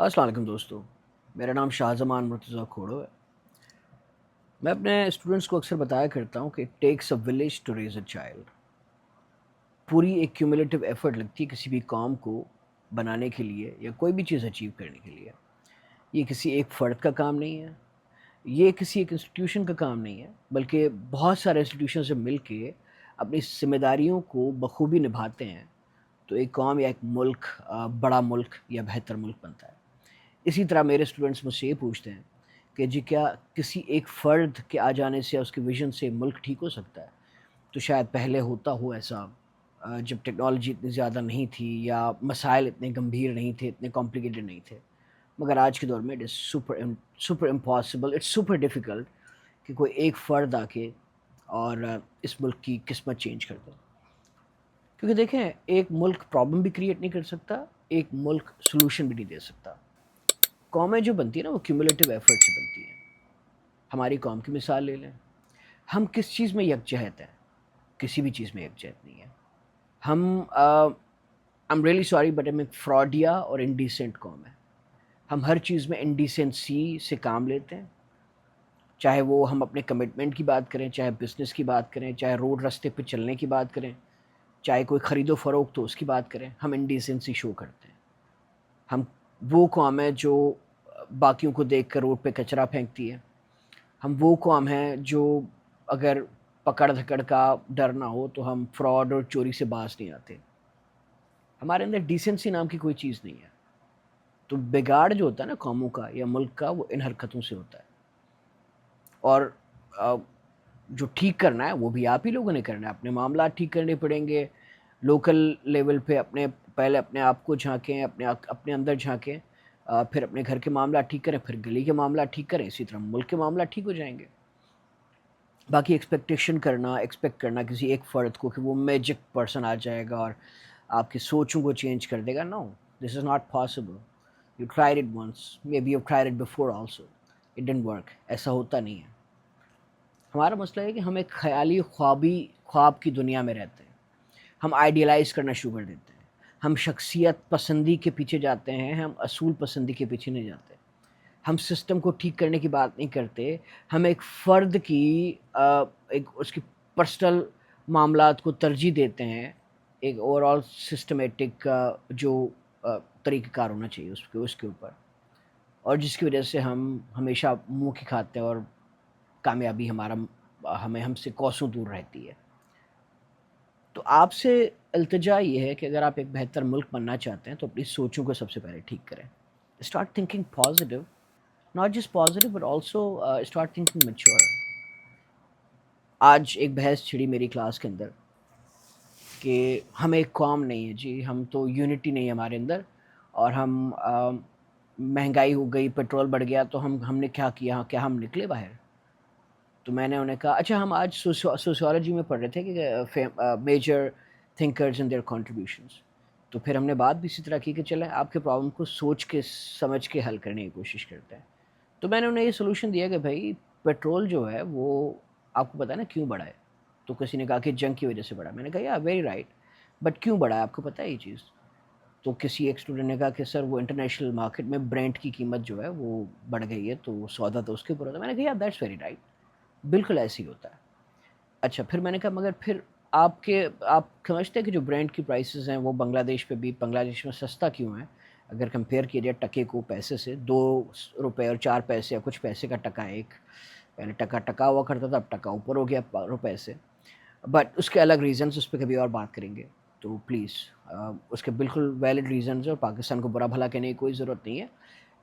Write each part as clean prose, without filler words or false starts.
السلام علیکم دوستو، میرا نام شاہ زمان مرتضیٰ کھوڑو ہے۔ میں اپنے اسٹوڈنٹس کو اکثر بتایا کرتا ہوں کہ it takes a village to raise a child. پوری ایک کیومولیٹو ایفرٹ لگتی ہے کسی بھی کام کو بنانے کے لیے یا کوئی بھی چیز اچیو کرنے کے لیے۔ یہ کسی ایک فرد کا کام نہیں ہے، یہ کسی ایک انسٹیٹیوشن کا کام نہیں ہے، بلکہ بہت سارے انسٹیٹیوشن سے مل کے اپنی ذمہ داریوں کو بخوبی نبھاتے ہیں تو ایک قوم یا ایک ملک بڑا ملک یا بہتر ملک بنتا ہے۔ اسی طرح میرے اسٹوڈنٹس مجھ سے یہ پوچھتے ہیں کہ جی کیا کسی ایک فرد کے آ جانے سے یا اس کے ویژن سے ملک ٹھیک ہو سکتا ہے؟ تو شاید پہلے ہوتا ہو ایسا، جب ٹیکنالوجی اتنی زیادہ نہیں تھی یا مسائل اتنے گمبھیر نہیں تھے، اتنے کمپلیکیٹڈ نہیں تھے، مگر آج کے دور میں it is super impossible, it's super difficult کہ کوئی ایک فرد آ کے اور اس ملک کی قسمت چینج کر دے۔ کیونکہ دیکھیں، ایک ملک پرابلم بھی کریٹ نہیں کر سکتا، ایک ملک سلوشن بھی نہیں دے سکتا۔ قومیں جو بنتی ہیں نا وہ کیومولیٹو ایفرٹ سے بنتی ہیں۔ ہماری قوم کی مثال لے لیں، ہم کس چیز میں یکجہت ہیں؟ کسی بھی چیز میں یکجہت نہیں ہے۔ ہم I'm really sorry but ہم ایک فراڈیا اور انڈیسنٹ قوم ہے۔ ہم ہر چیز میں انڈیسنسی سے کام لیتے ہیں، چاہے وہ ہم اپنے کمٹمنٹ کی بات کریں، چاہے بزنس کی بات کریں، چاہے روڈ رستے پہ چلنے کی بات کریں، چاہے کوئی خرید و فروخت ہو اس کی بات کریں، ہم انڈیسنسی شو کرتے ہیں۔ ہم وہ قوم ہے جو باقیوں کو دیکھ کر روڈ پہ کچرا پھینکتی ہے۔ ہم وہ قوم ہیں جو اگر پکڑ دھکڑ کا ڈر نہ ہو تو ہم فراڈ اور چوری سے باز نہیں آتے۔ ہمارے اندر ڈیسنسی نام کی کوئی چیز نہیں ہے۔ تو بگاڑ جو ہوتا ہے نا قوموں کا یا ملک کا، وہ ان حرکتوں سے ہوتا ہے، اور جو ٹھیک کرنا ہے وہ بھی آپ ہی لوگوں نے کرنا ہے۔ اپنے معاملات ٹھیک کرنے پڑیں گے، لوکل لیول پہ پہلے اپنے آپ کو جھانکیں، اپنے اندر جھانکیں، پھر اپنے گھر کے معاملات ٹھیک کریں، پھر گلی کے معاملات ٹھیک کریں، اسی طرح ملک کے معاملات ٹھیک ہو جائیں گے۔ باقی ایکسپیکٹ کرنا کسی ایک فرد کو کہ وہ میجک پرسن آ جائے گا اور آپ کی سوچوں کو چینج کر دے گا، no, this is not possible. You tried it once, maybe you tried it before also, it didn't work. ایسا ہوتا نہیں ہے۔ ہمارا مسئلہ ہے کہ ہم ایک خیالی خواب کی دنیا میں رہتے ہیں۔ ہم آئیڈیلائز کرنا شروع کر دیتے ہیں، ہم شخصیت پسندی کے پیچھے جاتے ہیں، ہم اصول پسندی کے پیچھے نہیں جاتے۔ ہم سسٹم کو ٹھیک کرنے کی بات نہیں کرتے، ہم ایک فرد کی اس کی پرسنل معاملات کو ترجیح دیتے ہیں ایک اوور آل سسٹمیٹک جو طریقہ کار ہونا چاہیے اس کے اوپر، اور جس کی وجہ سے ہم ہمیشہ منہ کی کھاتے ہیں اور کامیابی ہم سے کوسوں دور رہتی ہے۔ تو آپ سے التجا یہ ہے کہ اگر آپ ایک بہتر ملک بننا چاہتے ہیں تو اپنی سوچوں کو سب سے پہلے ٹھیک کریں۔ Start thinking positive, not just positive but also start thinking mature۔ آج ایک بحث چھڑی میری کلاس کے اندر کہ ہم ایک قوم نہیں ہے جی، ہم تو یونٹی نہیں ہے ہمارے اندر، اور ہم مہنگائی ہو گئی، پیٹرول بڑھ گیا تو ہم نے کیا کیا، کیا ہم نکلے باہر؟ تو میں نے انہیں کہا اچھا، ہم آج سوسیولوجی میں پڑھ رہے تھے کہ major thinkers and their contributions, تو پھر ہم نے بات بھی اسی طرح کی کہ چلیں آپ کے پرابلم کو سوچ کے سمجھ کے حل کرنے کی کوشش کرتے ہیں۔ تو میں نے انہیں یہ سولوشن دیا کہ بھائی پیٹرول جو ہے وہ آپ کو پتہ ہے نا کیوں بڑھا ہے؟ تو کسی نے کہا کہ جنگ کی وجہ سے بڑھا۔ میں نے کہا یا ویری رائٹ، بٹ کیوں بڑھا ہے آپ کو پتہ ہے یہ چیز؟ تو کسی ایک اسٹوڈنٹ نے کہا کہ سر وہ انٹرنیشنل مارکیٹ میں برینٹ کی قیمت جو ہے وہ بڑھ گئی ہے تو سودا تو اس کے اوپر ہوتا ہے۔ میں نے کہا یا دیٹس ویری رائٹ، بالکل ایسے ہی ہوتا ہے۔ اچھا، پھر میں نے کہا مگر پھر آپ سمجھتے ہیں کہ جو برینڈ کی پرائسز ہیں وہ بنگلہ دیش میں سستا کیوں ہے؟ اگر کمپیئر کیا جائے ٹکے کو پیسے سے، 2 روپے اور 4 پیسے یا کچھ پیسے کا ٹکا ہے ایک، پہلے ٹکا ہوا کرتا تھا، اب ٹکا اوپر ہو گیا روپے سے، بٹ اس کے الگ ریزنز، اس پہ کبھی اور بات کریں گے۔ تو پلیز اس کے بالکل ویلڈ ریزنز ہیں، اور پاکستان کو برا بھلا کہنے کی کوئی ضرورت نہیں ہے۔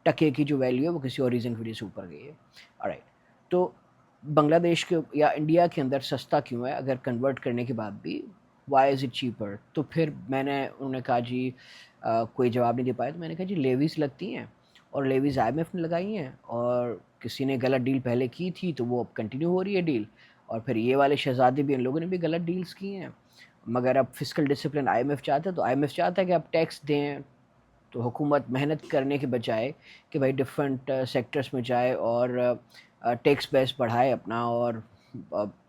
ٹکے کی جو ویلیو ہے وہ کسی اور ریزن کی وجہ سے اوپر گئی ہے۔ آلرائٹ، تو بنگلہ دیش کے یا انڈیا کے اندر سستا کیوں ہے اگر کنورٹ کرنے کے بعد بھی؟ Why is it cheaper? تو پھر انہوں نے کہا جی کوئی جواب نہیں دے پایا، تو میں نے کہا جی لیویز لگتی ہیں، اور لیویز آئی ایم ایف نے لگائی ہیں، اور کسی نے غلط ڈیل پہلے کی تھی تو وہ اب کنٹینیو ہو رہی ہے ڈیل، اور پھر یہ والے شہزادے بھی، ان لوگوں نے بھی غلط ڈیلز کی ہیں، مگر اب fiscal discipline I M F چاہتا ہے، تو آئی ایم ایف چاہتا ہے کہ آپ ٹیکس دیں، تو حکومت محنت کرنے کے بجائے کہ بھائی ڈفرینٹ سیکٹرز میں جائے اور ٹیکس بیس بڑھائے اپنا، اور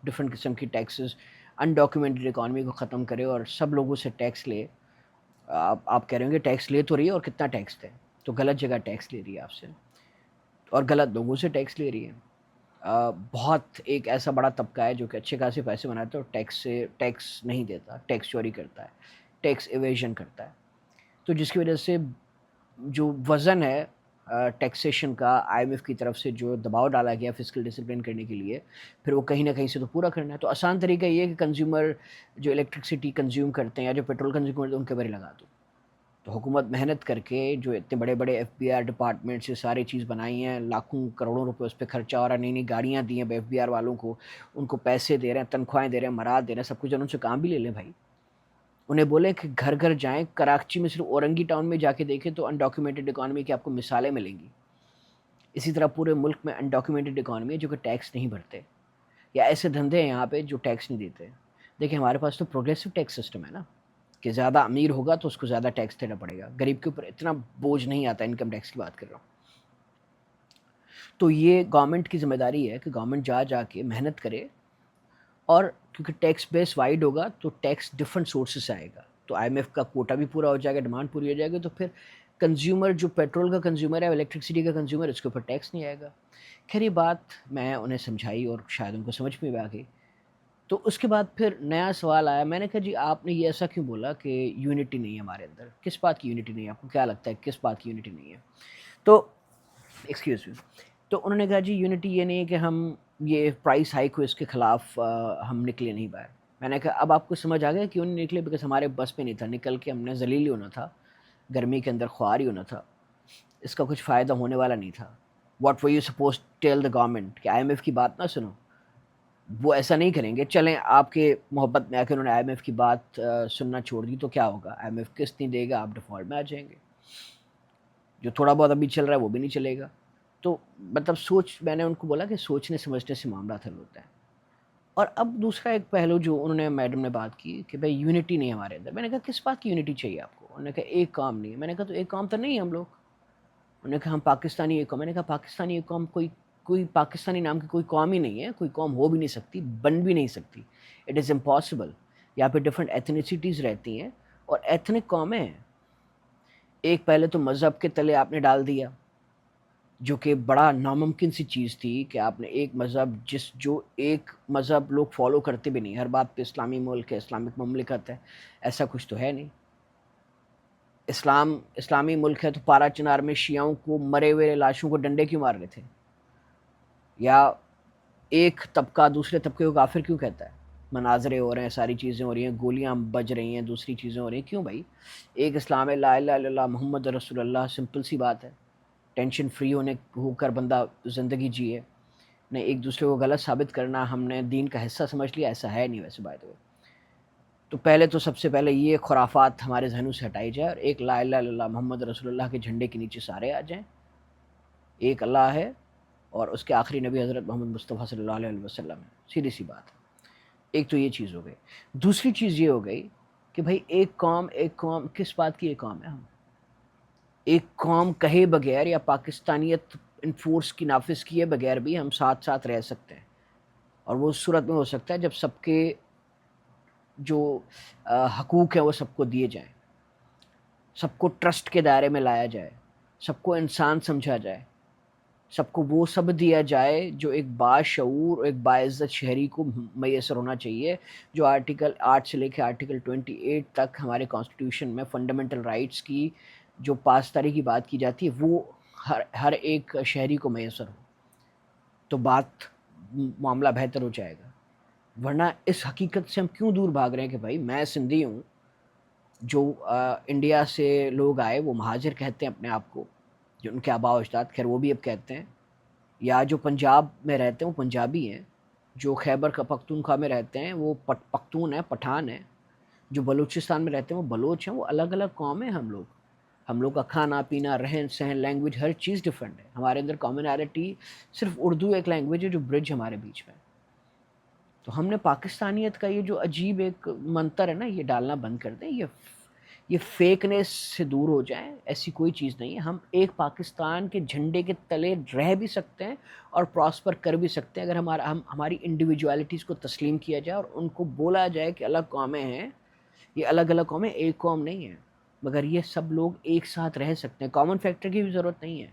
ڈفرینٹ قسم کی ٹیکسز، انڈاکیومنٹڈ اکانومی کو ختم کرے اور سب لوگوں سے ٹیکس لے۔ آپ کہہ رہے ہوں کہ ٹیکس لے تو رہی ہے، اور کتنا ٹیکس دیں؟ تو غلط جگہ ٹیکس لے رہی ہے آپ سے اور غلط لوگوں سے ٹیکس لے رہی ہے. بہت ایک ایسا بڑا طبقہ ہے جو کہ اچھے خاصے پیسے بناتا ہے اور ٹیکس نہیں دیتا، ٹیکس چوری کرتا ہے، ٹیکس ایویژن کرتا ہے. تو جس کی وجہ سے جو وزن ہے ٹیکسیشن کا آئی ایم ایف کی طرف سے جو دباؤ ڈالا گیا فسکل ڈسپلن کرنے کے لیے، پھر وہ کہیں نہ کہیں سے تو پورا کرنا ہے. تو آسان طریقہ یہ ہے کہ کنزیومر جو الیکٹرکسٹی کنزیوم کرتے ہیں یا جو پیٹرول کنزیوم کرتے ہیں ان کے بارے لگا دو. تو حکومت محنت کر کے جو اتنے بڑے بڑے ایف بی آر ڈپارٹمنٹ سے ساری چیز بنائی ہیں، لاکھوں کروڑوں روپے اس پہ خرچہ ہو رہا ہے، نئی نئی گاڑیاں دی ہیں ایف بی آر والوں کو، ان کو پیسے دے رہے ہیں، تنخواہیں دے رہے ہیں، مراد دے رہے ہیں، سب کچھ. ان سے کام بھی لے لیں بھائی. انہیں بولے کہ گھر گھر جائیں. کراچی میں صرف اورنگی ٹاؤن میں جا کے دیکھیں تو انڈاکیومنٹڈ اکانومی کی آپ کو مثالیں ملیں گی. اسی طرح پورے ملک میں انڈاکیومنٹڈ اکانومی ہے جو کہ ٹیکس نہیں بھرتے، یا ایسے دھندے ہیں یہاں پہ جو ٹیکس نہیں دیتے. دیکھیں ہمارے پاس تو پروگریسو ٹیکس سسٹم ہے نا، کہ زیادہ امیر ہوگا تو اس کو زیادہ ٹیکس دینا پڑے گا، غریب کے اوپر اتنا بوجھ نہیں آتا. انکم ٹیکس کی بات کر رہا ہوں. تو یہ گورنمنٹ کی ذمہ داری ہے کہ گورنمنٹ جا کے محنت کرے، اور کیونکہ ٹیکس بیس وائڈ ہوگا تو ٹیکس ڈفرینٹ سورسز سے آئے گا. تو آئی ایم ایف کا کوٹا بھی پورا ہو جائے گا، ڈیمانڈ پوری ہو جائے گی، تو پھر کنزیومر جو پیٹرول کا کنزیومر ہے، الیکٹرکسٹی کا کنزیومر، اس کے اوپر ٹیکس نہیں آئے گا. خیر یہ بات میں انہیں سمجھائی اور شاید ان کو سمجھ میں بھی آ گئی. تو اس کے بعد پھر نیا سوال آیا. میں نے کہا جی آپ نے یہ ایسا کیوں بولا کہ یونٹی نہیں ہے ہمارے اندر؟ کس بات کی یونٹی نہیں ہے؟ آپ کو کیا لگتا ہے کس بات کی یونٹی نہیں ہے؟ تو ایکسکیوز می. تو انہوں نے کہا جی یونٹی یہ نہیں ہے کہ ہم یہ پرائس ہائیک ہو اس کے خلاف ہم نکلے نہیں باہر. میں نے کہا اب آپ کو سمجھ آ گیا کیوں نہیں نکلے؟ بیکاز ہمارے بس میں نہیں تھا. نکل کے ہم نے ذلیل ہی ہونا تھا، گرمی کے اندر خوار ہی ہونا تھا، اس کا کچھ فائدہ ہونے والا نہیں تھا. What were you suppose tell the government کہ آئی ایم ایف کی بات نہ سنو؟ وہ ایسا نہیں کریں گے. چلیں آپ کے محبت میں آ کے انہوں نے آئی ایم ایف کی بات سننا چھوڑ دی تو کیا ہوگا؟ آئی ایم ایف قسط نہیں دے گا، آپ ڈیفالٹ میں آ جائیں گے. جو تھوڑا بہت ابھی چل رہا ہے وہ بھی نہیں چلے گا. تو مطلب میں نے ان کو بولا کہ سوچنے سمجھنے سے معاملات حل ہوتا ہے. اور اب دوسرا ایک پہلو جو انہوں نے میڈم نے بات کی کہ بھائی یونٹی نہیں ہے ہمارے اندر. میں نے کہا کس بات کی یونٹی چاہیے آپ کو؟ انہوں نے کہا ایک کام نہیں ہے. میں نے کہا تو ایک کام تو نہیں ہے ہم لوگ. انہوں نے کہا ہم پاکستانی ایک قوم. میں نے کہا پاکستانی ایک قوم کوئی پاکستانی نام کی کوئی قوم ہی نہیں ہے، کوئی قوم ہو بھی نہیں سکتی، بن بھی نہیں سکتی. It is impossible. یہاں پہ ڈفرینٹ ایتھنیسٹیز رہتی ہیں اور ایتھنک قومیں ہیں. ایک پہلے تو مذہب کے تلے آپ نے ڈال دیا، جو کہ بڑا ناممکن سی چیز تھی کہ آپ نے ایک مذہب جو ایک مذہب لوگ فالو کرتے بھی نہیں، ہر بات پہ اسلامی ملک ہے، اسلامک مملکت ہے. ایسا کچھ تو ہے نہیں. اسلامی ملک ہے تو پارا چنار میں شیعوں کو مرے ہوئے لاشوں کو ڈنڈے کیوں مار رہے تھے؟ یا ایک طبقہ دوسرے طبقے کو کافر کیوں کہتا ہے؟ مناظرے ہو رہے ہیں، ساری چیزیں ہو رہی ہیں، گولیاں بج رہی ہیں، دوسری چیزیں ہو رہی ہیں، کیوں بھائی؟ ایک اسلام ہے، لا الہ الا اللہ محمد رسول اللہ. سمپل سی بات ہے. ٹینشن فری ہو کر بندہ زندگی جیے. نہیں ایک دوسرے کو غلط ثابت کرنا ہم نے دین کا حصہ سمجھ لیا، ایسا ہے نہیں ویسے بات. تو پہلے تو سب سے پہلے یہ خرافات ہمارے ذہنوں سے ہٹائی جائے اور ایک لا الہ الا اللہ محمد رسول اللہ کے جھنڈے کے نیچے سارے آ جائیں. ایک اللہ ہے اور اس کے آخری نبی حضرت محمد مصطفیٰ صلی اللہ علیہ وسلم ہے. سیدھی سی بات ہے. ایک تو یہ چیز ہو گئی. دوسری چیز یہ ہو گئی کہ بھائی ایک قوم کس بات کی ایک قوم ہے؟ ہم ایک قوم کہے بغیر یا پاکستانیت انفورس کی نافذ کیے بغیر بھی ہم ساتھ ساتھ رہ سکتے ہیں. اور وہ اس صورت میں ہو سکتا ہے جب سب کے جو حقوق ہیں وہ سب کو دیے جائیں، سب کو ٹرسٹ کے دائرے میں لایا جائے، سب کو انسان سمجھا جائے، سب کو وہ سب دیا جائے جو ایک باشعور اور ایک باعزت شہری کو میسر ہونا چاہیے. جو آرٹیکل 8 سے لے کے آرٹیکل 28 تک ہمارے کانسٹیٹیوشن میں فنڈامنٹل رائٹس کی جو پاسداری کی بات کی جاتی ہے وہ ہر ایک شہری کو میسر ہو، تو معاملہ بہتر ہو جائے گا. ورنہ اس حقیقت سے ہم کیوں دور بھاگ رہے ہیں کہ بھائی میں سندھی ہوں، جو انڈیا سے لوگ آئے وہ مہاجر کہتے ہیں اپنے آپ کو، جو ان کے آباء و اجداد خیر وہ بھی اب کہتے ہیں، یا جو پنجاب میں رہتے ہیں وہ پنجابی ہیں، جو خیبر کا پختونخوا میں رہتے ہیں وہ پختون ہیں، پٹھان ہیں، جو بلوچستان میں رہتے ہیں وہ بلوچ ہیں. وہ الگ الگ قومیں ہیں. ہم لوگ کا کھانا پینا، رہن سہن، لینگویج، ہر چیز ڈفرینٹ ہے. ہمارے اندر کامنالٹی صرف اردو ایک لینگویج ہے جو برج ہمارے بیچ میں. تو ہم نے پاکستانیت کا یہ جو عجیب ایک منتر ہے نا یہ ڈالنا بند کر دیں. یہ فیکنیس سے دور ہو جائیں. ایسی کوئی چیز نہیں ہے. ہم ایک پاکستان کے جھنڈے کے تلے رہ بھی سکتے ہیں اور پراسپر کر بھی سکتے ہیں اگر ہماری انڈیویجوالٹیز کو تسلیم کیا جائے اور ان کو بولا جائے کہ الگ قومیں ہیں، یہ الگ الگ قومیں ایک قوم نہیں ہے. مگر یہ سب لوگ ایک ساتھ رہ سکتے ہیں. کامن فیکٹر کی بھی ضرورت نہیں ہے.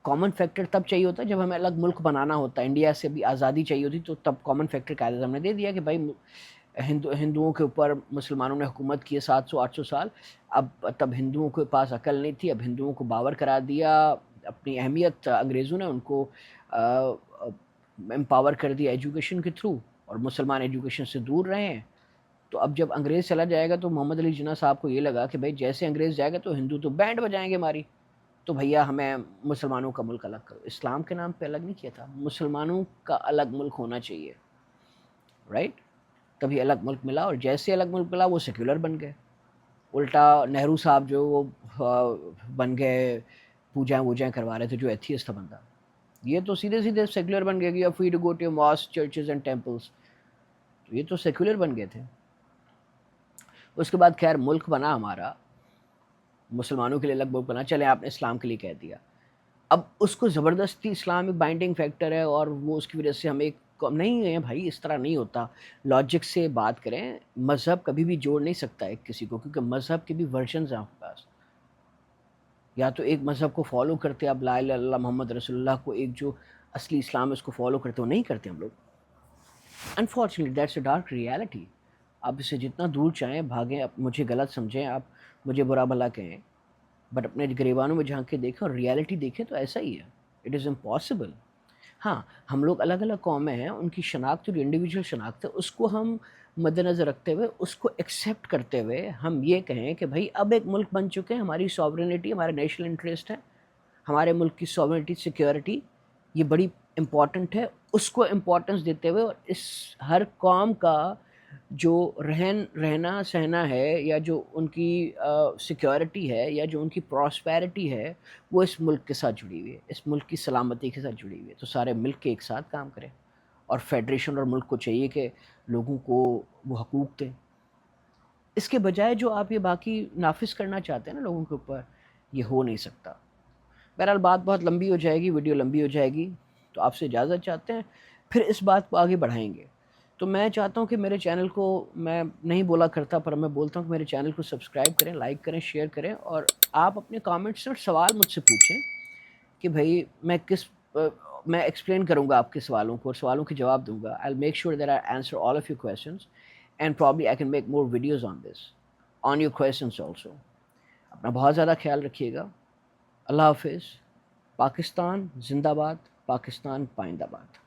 کامن فیکٹر تب چاہیے ہوتا ہے جب ہمیں الگ ملک بنانا ہوتا ہے. انڈیا سے بھی آزادی چاہیے ہوتی تو تب کامن فیکٹر قاعدہ ہم نے دے دیا کہ بھائی ہندوؤں کے اوپر مسلمانوں نے حکومت کی ہے 700-800 سال. اب تب ہندوؤں کے پاس عقل نہیں تھی, اب ہندوؤں کو باور کرا دیا اپنی اہمیت, انگریزوں نے ان کو امپاور کر دیا ایجوکیشن کے تھرو, اور مسلمان ایجوکیشن سے دور رہے ہیں. تو اب جب انگریز چلا جائے گا تو محمد علی جناح صاحب کو یہ لگا کہ بھائی جیسے انگریز جائے گا تو ہندو تو بینڈ بجائیں گے ہماری, تو بھیا ہمیں مسلمانوں کا ملک الگ کرو. اسلام کے نام پہ الگ نہیں کیا تھا, مسلمانوں کا الگ ملک ہونا چاہیے, رائٹ. تبھی الگ ملک ملا, اور جیسے الگ ملک ملا وہ سیکولر بن گئے. الٹا نہرو صاحب جو وہ بن گئے, پوجائیں ووجائیں کروا رہے تھے, جو ایتھیسٹ تھا بندہ, یہ تو سیدھے سیدھے سیکولر بن گئے کہ free to go to mosque churches and temples. یہ تو سیکولر بن گئے تھے. اس کے بعد خیر ملک بنا ہمارا, مسلمانوں کے لیے الگ ملک بنا, چلے آپ نے اسلام کے لیے کہہ دیا. اب اس کو زبردستی اسلام ایک بائنڈنگ فیکٹر ہے اور وہ اس کی وجہ سے ہم ایک نہیں ہے بھائی, اس طرح نہیں ہوتا. لاجک سے بات کریں, مذہب کبھی بھی جوڑ نہیں سکتا ایک کسی کو, کیونکہ مذہب کے بھی ورژنز ہیں آپ کے پاس. یا تو ایک مذہب کو فالو کرتے اب لا الہ الا اللہ محمد رسول اللہ کو, ایک جو اصلی اسلام ہے اس کو فالو کرتے, وہ نہیں کرتے ہم لوگ. Unfortunately that's a dark reality. آپ اسے جتنا دور چاہیں بھاگیں, مجھے غلط سمجھیں, آپ مجھے برا بھلا کہیں, بٹ اپنے گریبانوں میں جھانک کے دیکھیں اور ریالٹی دیکھیں تو ایسا ہی ہے. It is impossible. ہاں ہم لوگ الگ الگ قومیں ہیں, ان کی شناخت جو انڈیویجول شناخت ہے اس کو ہم مد نظر رکھتے ہوئے, اس کو ایکسیپٹ کرتے ہوئے ہم یہ کہیں کہ بھائی اب ایک ملک بن چکے ہیں, ہماری سوورنٹی, ہمارا نیشنل انٹرسٹ ہے, ہمارے ملک کی سوورنٹی سیکیورٹی یہ بڑی امپورٹنٹ ہے. اس کو امپورٹنس دیتے ہوئے, اور اس ہر قوم کا جو رہنا سہنا ہے, یا جو ان کی سیکیورٹی ہے, یا جو ان کی پراسپیرٹی ہے, وہ اس ملک کے ساتھ جڑی ہوئی ہے, اس ملک کی سلامتی کے ساتھ جڑی ہوئی ہے. تو سارے مل کے ایک ساتھ کام کریں, اور فیڈریشن اور ملک کو چاہیے کہ لوگوں کو وہ حقوق دیں. اس کے بجائے جو آپ یہ باقی نافذ کرنا چاہتے ہیں نا لوگوں کے اوپر, یہ ہو نہیں سکتا. بہرحال بات بہت لمبی ہو جائے گی, ویڈیو لمبی ہو جائے گی, تو آپ سے اجازت چاہتے ہیں, پھر اس بات کو آگے بڑھائیں گے. تو میں چاہتا ہوں کہ میرے چینل کو, میں نہیں بولا کرتا پر میں بولتا ہوں کہ میرے چینل کو سبسکرائب کریں, لائک کریں, شیئر کریں, اور آپ اپنے کامنٹس اور سوال مجھ سے پوچھیں کہ بھائی میں ایکسپلین کروں گا آپ کے سوالوں کو, اور سوالوں کے جواب دوں گا. I'll make sure that I answer all of your questions, and probably I can make more videos on this, on your questions also. اپنا بہت زیادہ خیال رکھیے گا. اللہ حافظ. پاکستان زندہ باد, پاکستان پائندہ باد.